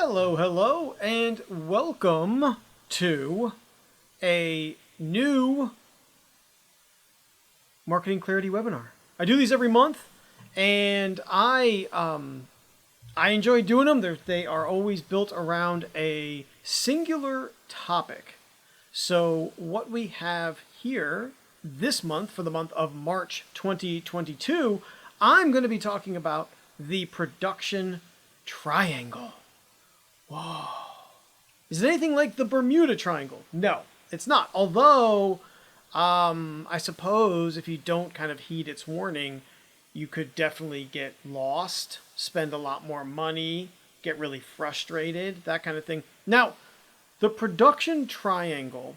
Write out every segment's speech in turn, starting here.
Hello, hello, and welcome to a new Marketing Clarity webinar. I do these every month, and I enjoy doing them. They are always built around a singular topic. So what we have here this month, for the month of March 2022, I'm going to be talking about the production triangle. Whoa. Is it anything like the Bermuda Triangle? No, it's not. Although, I suppose if you don't kind of heed its warning, you could definitely get lost, spend a lot more money, get really frustrated, that kind of thing. Now, the production triangle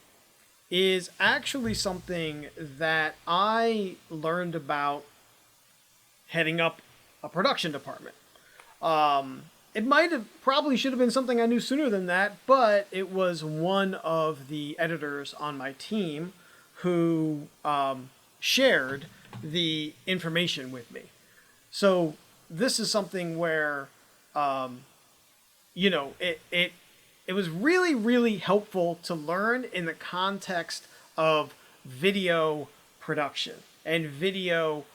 is actually something that I learned about heading up a production department. It probably should have been something I knew sooner than that, but it was one of the editors on my team who shared the information with me. So this is something where, it was really, really helpful to learn in the context of video production and video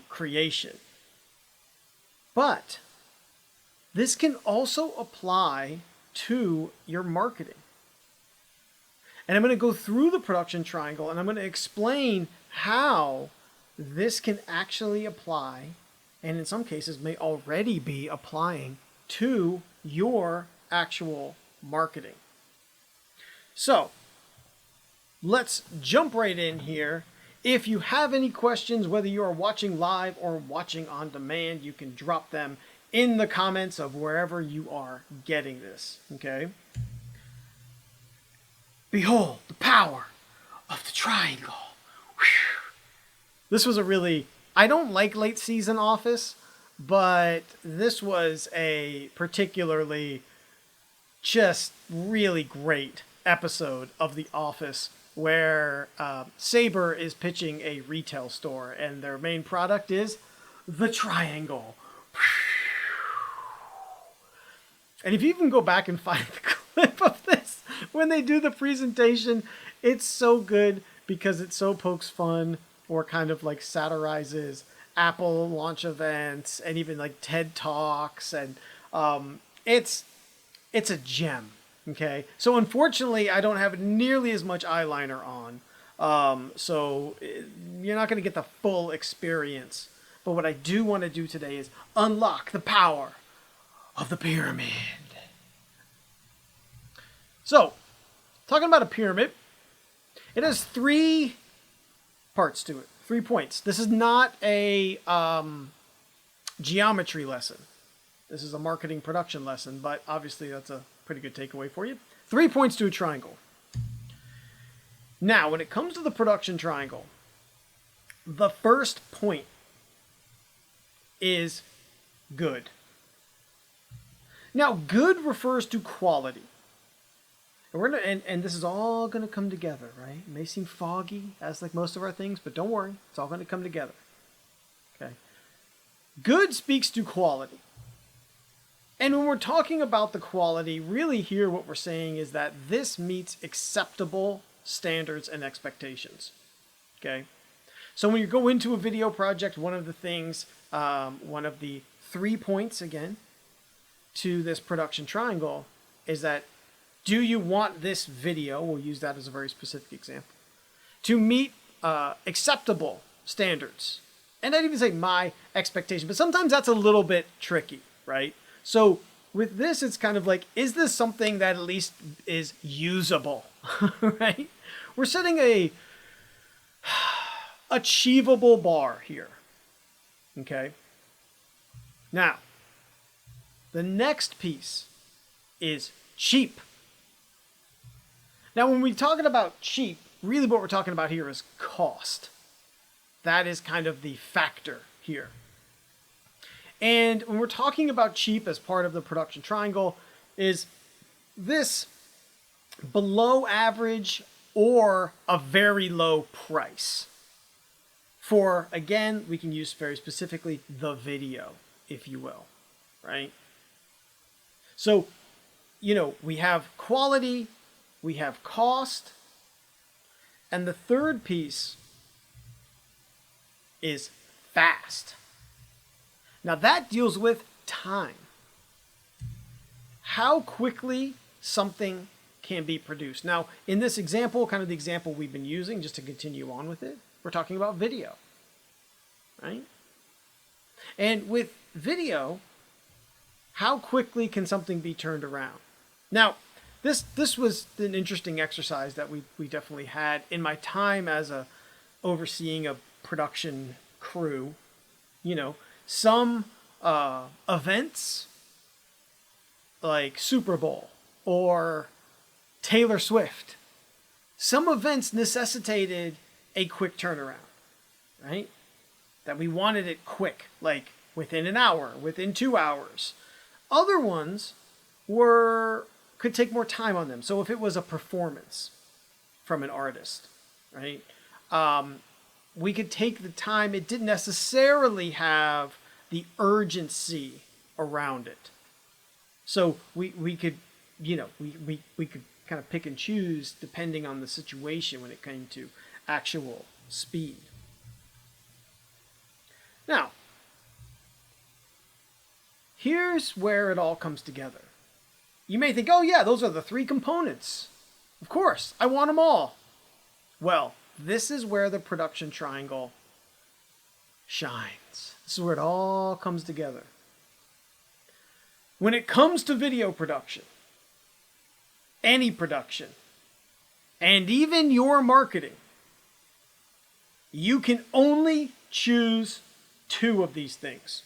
creation. But this can also apply to your marketing. And I'm going to go through the production triangle and I'm going to explain how this can actually apply, and in some cases may already be applying to your actual marketing. So let's jump right in here. If you have any questions, whether you are watching live or watching on demand, you can drop them in the comments of wherever you are getting this, okay? Behold the power of the triangle. Whew. This was I don't like late season Office, but this was a particularly just really great episode of The Office where Saber is pitching a retail store and their main product is the triangle. And if you even go back and find the clip of this, when they do the presentation, it's so good because it so pokes fun or kind of like satirizes Apple launch events and even like TED Talks. And it's a gem, okay? So unfortunately, I don't have nearly as much eyeliner on. So you're not going to get the full experience. But what I do want to do today is unlock the power of the pyramid. So, talking about a pyramid, it has 3 parts to it, 3 points. This is not a geometry lesson. This is a marketing production lesson, but obviously that's a pretty good takeaway for you. 3 points to a triangle. Now, when it comes to the production triangle, the first point is good. Now, good refers to quality. And this is all going to come together, right? It may seem foggy, as like most of our things, but don't worry. It's all going to come together. Okay. Good speaks to quality. And when we're talking about the quality, really here what we're saying is that this meets acceptable standards and expectations. Okay. So when you go into a video project, one of the things, one of the 3 points, again, to this production triangle is that do you want this video, we'll use that as a very specific example, to meet acceptable standards? And I'd even say my expectation, but sometimes that's a little bit tricky, right? So with this, it's kind of like, is this something that at least is usable, right? We're setting a achievable bar here, okay? Now, the next piece is cheap. Now, when we're talking about cheap, really what we're talking about here is cost. That is kind of the factor here. And when we're talking about cheap as part of the production triangle, is this below average or a very low price? For, again, we can use very specifically the video, if you will, right? So we have quality, we have cost, and the third piece is fast. Now that deals with time. How quickly something can be produced. Now, in this example, kind of the example we've been using, just to continue on with it, we're talking about video, right? And with video, how quickly can something be turned around? Now, this was an interesting exercise that we definitely had in my time as overseeing a production crew. Some events like Super Bowl or Taylor Swift, some events necessitated a quick turnaround, right? That we wanted it quick, like within an hour, within 2 hours. Other ones could take more time on them. So if it was a performance from an artist, right? We could take the time. It didn't necessarily have the urgency around it. So we could, we could kind of pick and choose depending on the situation when it came to actual speed. Now, here's where it all comes together. You may think, oh yeah, those are the 3 components. Of course, I want them all. Well, this is where the production triangle shines. This is where it all comes together. When it comes to video production, any production, and even your marketing, you can only choose 2 of these things.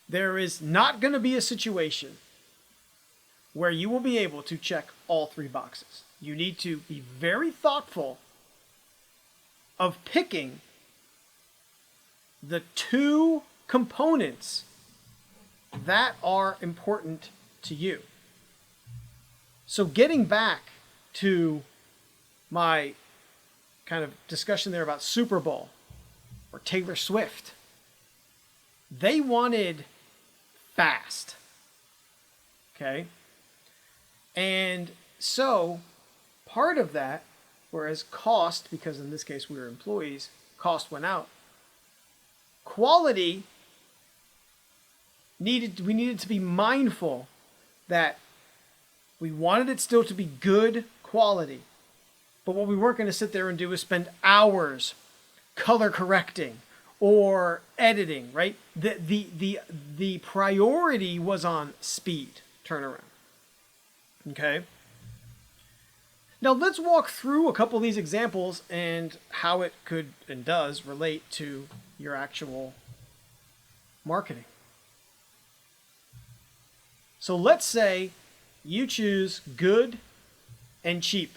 There is not going to be a situation where you will be able to check all 3 boxes. You need to be very thoughtful of picking the 2 components that are important to you. So getting back to my kind of discussion there about Super Bowl or Taylor Swift, they wanted fast. Okay? And so part of that, whereas cost, because in this case we were employees, cost went out. Quality we needed to be mindful that we wanted it still to be good quality, but what we weren't going to sit there and do is spend hours color correcting or editing, right? The priority was on speed, turnaround. Okay? Now let's walk through a couple of these examples and how it could and does relate to your actual marketing. So let's say you choose good and cheap.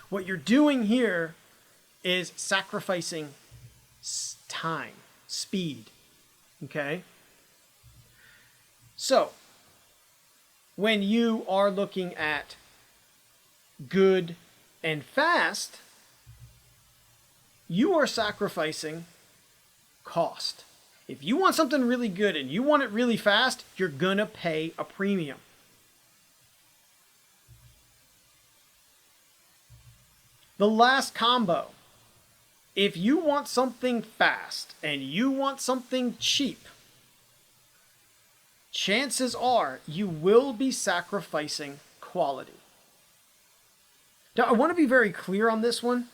What you're doing here is sacrificing time, speed. Okay? So, when you are looking at good and fast, you are sacrificing cost. If you want something really good and you want it really fast, you're gonna pay a premium. The last combo. If you want something fast and you want something cheap, chances are you will be sacrificing quality. Now, I want to be very clear on this one,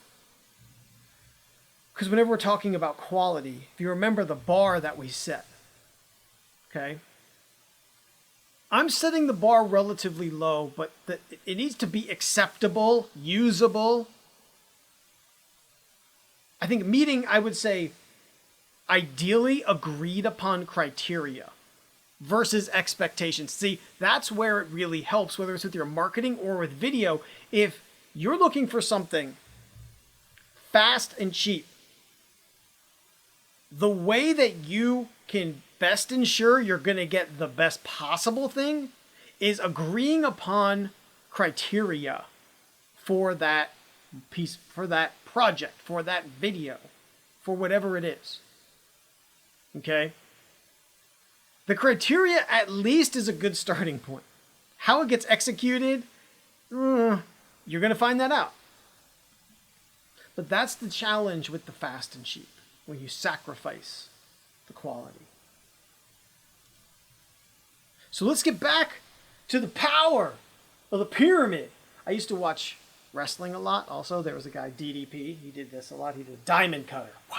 because whenever we're talking about quality, if you remember the bar that we set, okay? I'm setting the bar relatively low, but it needs to be acceptable, usable. I think meeting, I would say, ideally agreed upon criteria versus expectations. See, that's where it really helps, whether it's with your marketing or with video. If you're looking for something fast and cheap, the way that you can best ensure you're going to get the best possible thing is agreeing upon criteria for that piece, for that project, for that video, for whatever it is. Okay? The criteria at least is a good starting point. How it gets executed, you're going to find that out. But that's the challenge with the fast and cheap, when you sacrifice the quality. So let's get back to the power of the pyramid. I used to watch wrestling a lot. Also, there was a guy, DDP. He did this a lot. He did a diamond cutter. Wow.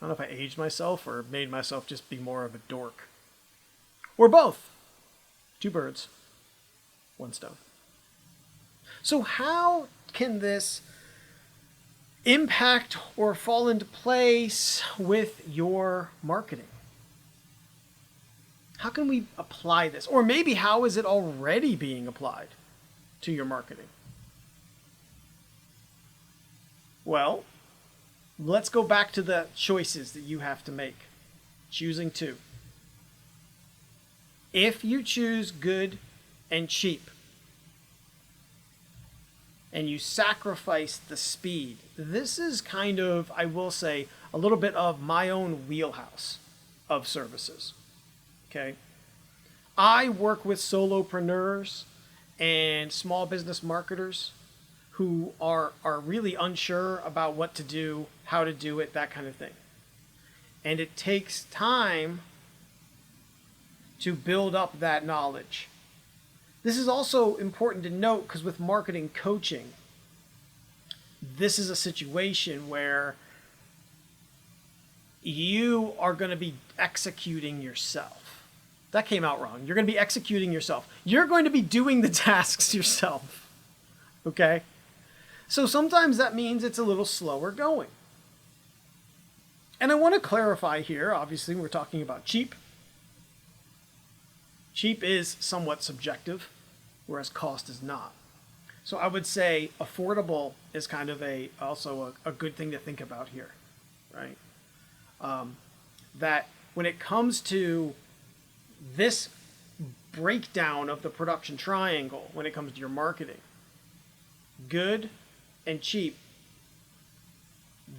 I don't know if I aged myself or made myself just be more of a dork. Or both. Two birds, one stone. So how can this impact or fall into place with your marketing? How can we apply this? Or maybe how is it already being applied to your marketing? Well, let's go back to the choices that you have to make. Choosing two. If you choose good and cheap, and you sacrifice the speed, this is kind of, I will say, a little bit of my own wheelhouse of services. Okay? I work with solopreneurs and small business marketers who are really unsure about what to do, how to do it, that kind of thing. And it takes time to build up that knowledge. This is also important to note because with marketing coaching, this is a situation where you are going to be executing yourself. That came out wrong. You're going to be executing yourself. You're going to be doing the tasks yourself. Okay? So sometimes that means it's a little slower going. And I want to clarify here, obviously we're talking about cheap. Cheap is somewhat subjective, whereas cost is not. So I would say affordable is kind of also a good thing to think about here, right? That when it comes to this breakdown of the production triangle, when it comes to your marketing, good and cheap,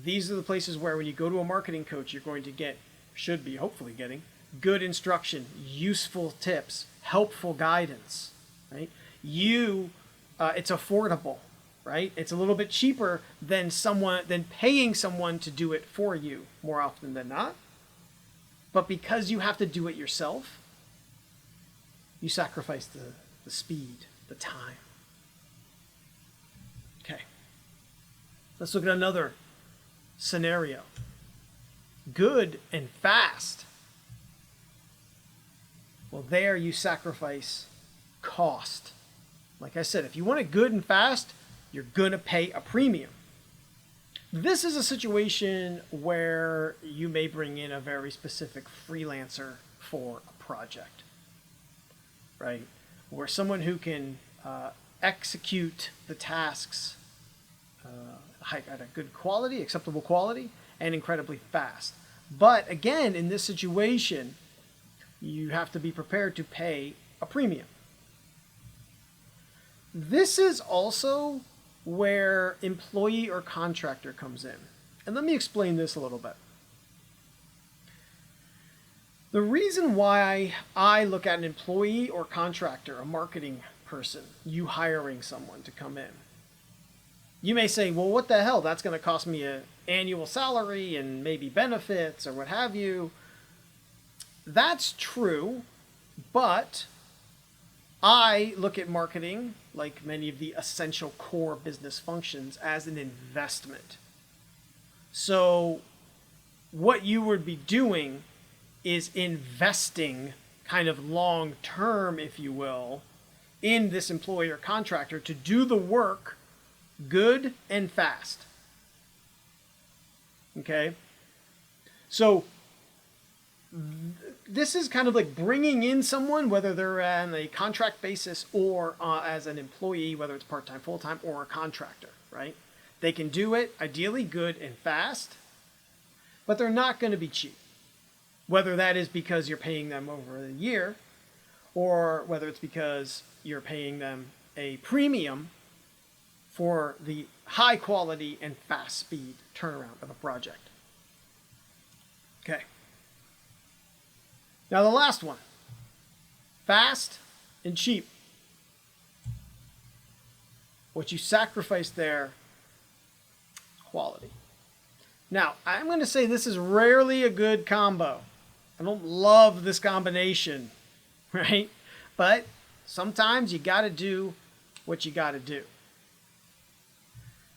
these are the places where when you go to a marketing coach, you're going to get, should be hopefully getting, good instruction, useful tips, helpful guidance, right? It's affordable, right? It's a little bit cheaper than paying someone to do it for you more often than not. But because you have to do it yourself, you sacrifice the speed, the time. Okay. Let's look at another scenario. Good and fast. Well, there you sacrifice cost. Like I said, if you want it good and fast, you're going to pay a premium. This is a situation where you may bring in a very specific freelancer for a project, right? Or someone who can execute the tasks at a good quality, acceptable quality, and incredibly fast. But again, in this situation, you have to be prepared to pay a premium. This is also where employee or contractor comes in. And let me explain this a little bit. The reason why I look at an employee or contractor, a marketing person, you hiring someone to come in. You may say, well, what the hell? That's going to cost me an annual salary and maybe benefits or what have you. That's true, but I look at marketing, like many of the essential core business functions, as an investment. So what you would be doing is investing kind of long term, if you will, in this employer contractor to do the work good and fast. Okay? So this is kind of like bringing in someone, whether they're on a contract basis or as an employee, whether it's part-time, full-time, or a contractor, right? They can do it ideally good and fast, but they're not going to be cheap. Whether that is because you're paying them over a year, or whether it's because you're paying them a premium for the high quality and fast speed turnaround of a project. Okay. Now the last one, fast and cheap. What you sacrifice there, quality. Now, I'm going to say this is rarely a good combo. I don't love this combination, right? But sometimes you got to do what you got to do.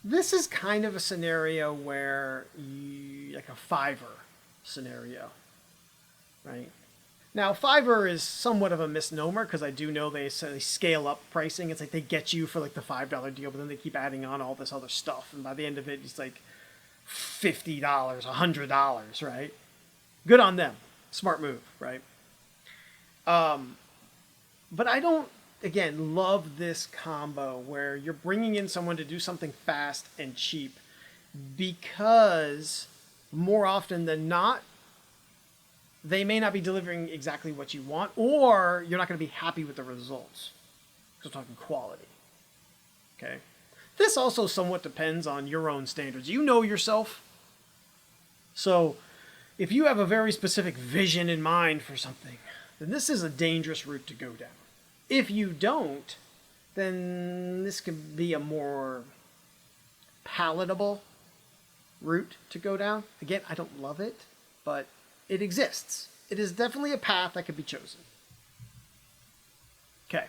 This is kind of a scenario where like a Fiverr scenario, right? Now, Fiverr is somewhat of a misnomer because I do know they scale up pricing. It's like they get you for like the $5 deal, but then they keep adding on all this other stuff. And by the end of it, it's like $50, $100, right? Good on them. Smart move, right? But I don't, again, love this combo where you're bringing in someone to do something fast and cheap because more often than not, they may not be delivering exactly what you want, or you're not going to be happy with the results. Because we're talking quality. Okay? This also somewhat depends on your own standards. You know yourself. So if you have a very specific vision in mind for something, then this is a dangerous route to go down. If you don't, then this could be a more palatable route to go down. Again, I don't love it, but it exists. It is definitely a path that could be chosen. Okay.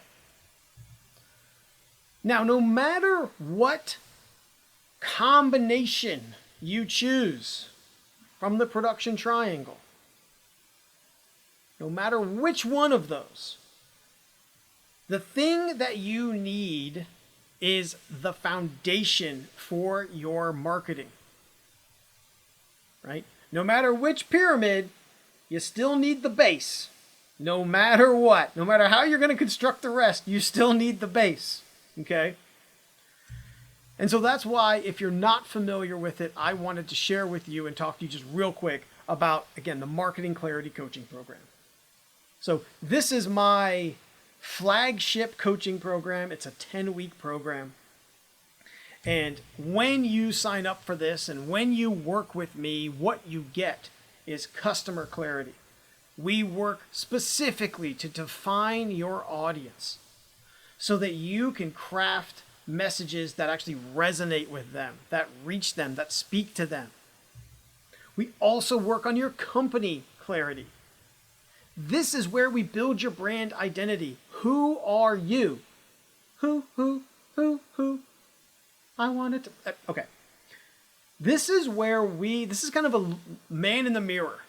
Now, no matter what combination you choose from the production triangle, no matter which one of those, the thing that you need is the foundation for your marketing. Right? No matter which pyramid, you still need the base. No matter what. No matter how you're going to construct the rest, you still need the base. Okay? And so that's why, if you're not familiar with it, I wanted to share with you and talk to you just real quick about, again, the Marketing Clarity Coaching Program. So this is my flagship coaching program. It's a 10-week program. And when you sign up for this and when you work with me, what you get is customer clarity. We work specifically to define your audience so that you can craft messages that actually resonate with them, that reach them, that speak to them. We also work on your company clarity. This is where we build your brand identity. Who are you? Who? I wanted to... Okay. This is kind of a man in the mirror.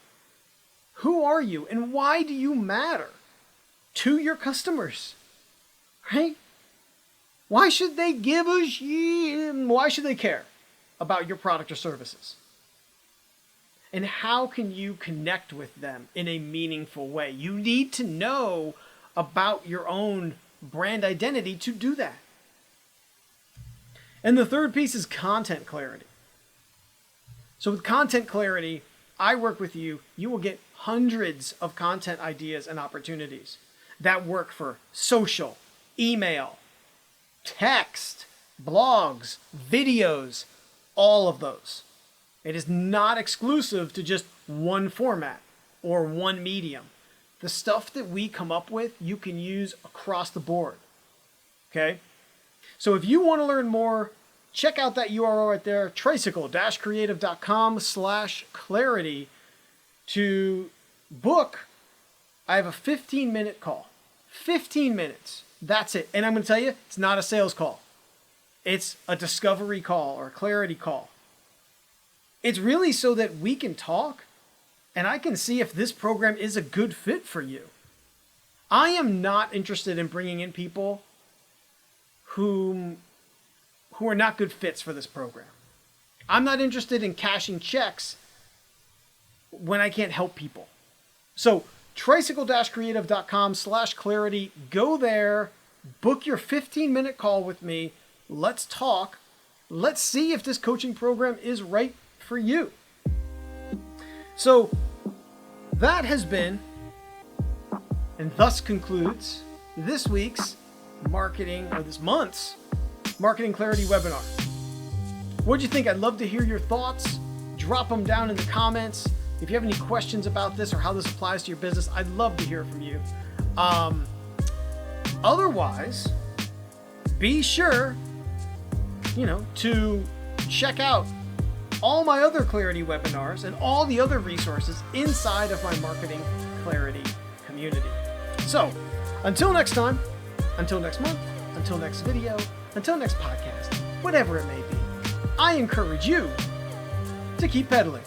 Who are you and why do you matter to your customers? Right? Why should they give a shit? Why should they care about your product or services? And how can you connect with them in a meaningful way? You need to know about your own brand identity to do that. And the third piece is content clarity. So with content clarity, I work with you. You will get hundreds of content ideas and opportunities that work for social, email, text, blogs, videos, all of those. It is not exclusive to just one format or one medium. The stuff that we come up with, you can use across the board. Okay? So if you want to learn more, check out that URL right there, tricycle-creative.com/clarity to book. I have a 15-minute call. 15 minutes. That's it. And I'm going to tell you, it's not a sales call. It's a discovery call or a clarity call. It's really so that we can talk and I can see if this program is a good fit for you. I am not interested in bringing in people who are not good fits for this program. I'm not interested in cashing checks when I can't help people. So tricycle-creative.com/clarity. Go there, book your 15-minute call with me. Let's talk. Let's see if this coaching program is right for you. So that has been, and thus concludes, this week's this month's Marketing Clarity webinar. What'd you think? I'd love to hear your thoughts. Drop them down in the comments. If you have any questions about this or how this applies to your business, I'd love to hear from you. Otherwise, be sure, to check out all my other Clarity webinars and all the other resources inside of my Marketing Clarity community. So, until next time, until next month, until next video, until next podcast, whatever it may be, I encourage you to keep pedaling.